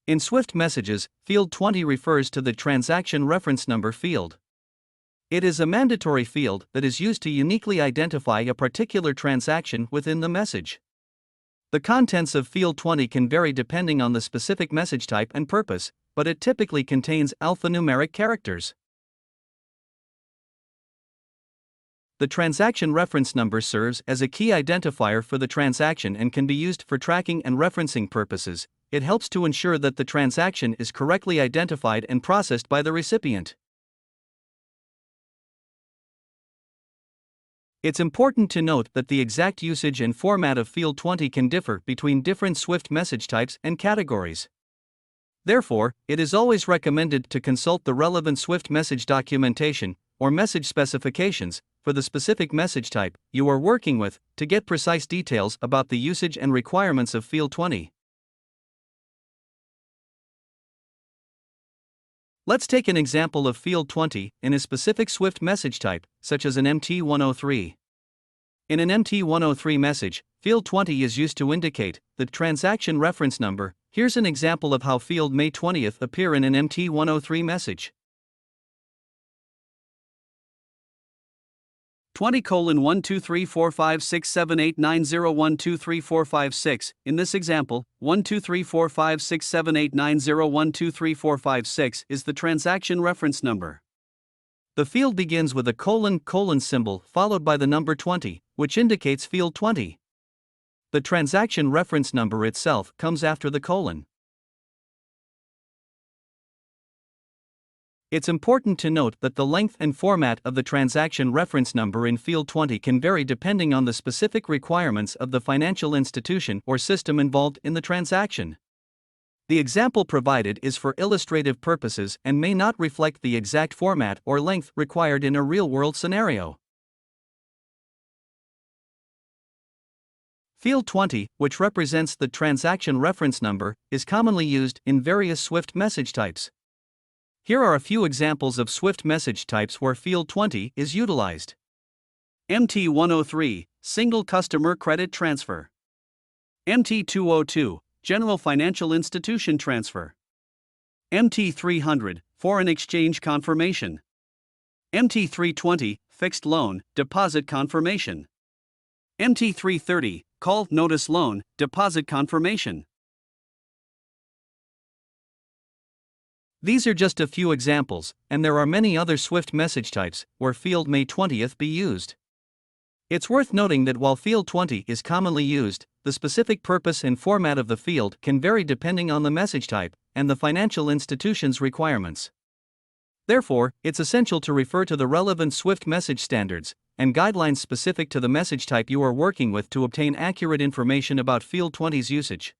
In Swift messages, field 20 refers to the transaction reference number field. It is a mandatory field that is used to uniquely identify a particular transaction within the message. The contents of field 20 can vary depending on the specific message type and purpose, but it typically contains alphanumeric characters. The transaction reference number serves as a key identifier for the transaction and can be used for tracking and referencing purposes. It helps to ensure that the transaction is correctly identified and processed by the recipient. It's important to note that the exact usage and format of field 20 can differ between different Swift message types and categories. Therefore, it is always recommended to consult the relevant Swift message documentation or message specifications for the specific message type you are working with to get precise details about the usage and requirements of field 20. Let's take an example of field 20 in a specific Swift message type, such as an MT103. In an MT103 message, field 20 is used to indicate the transaction reference number. Here's an example of how field May 20th appear in an MT103 message. 20:12345678901234556. In this example, 12345678901234556 is the transaction reference number. The field begins with a colon symbol followed by the number 20, which indicates field 20. The transaction reference number itself comes after the colon. It's important to note that the length and format of the transaction reference number in field 20 can vary depending on the specific requirements of the financial institution or system involved in the transaction. The example provided is for illustrative purposes and may not reflect the exact format or length required in a real-world scenario. Field 20, which represents the transaction reference number, is commonly used in various Swift message types. Here are a few examples of Swift message types where field 20 is utilized. MT103, Single Customer Credit Transfer. MT202, General Financial Institution Transfer. MT300, Foreign Exchange Confirmation. MT320, Fixed Loan, Deposit Confirmation. MT330, Call Notice Loan, Deposit Confirmation. These are just a few examples, and there are many other Swift message types where field May 20th be used. It's worth noting that while field 20 is commonly used, the specific purpose and format of the field can vary depending on the message type and the financial institution's requirements. Therefore, it's essential to refer to the relevant Swift message standards and guidelines specific to the message type you are working with to obtain accurate information about field 20's usage.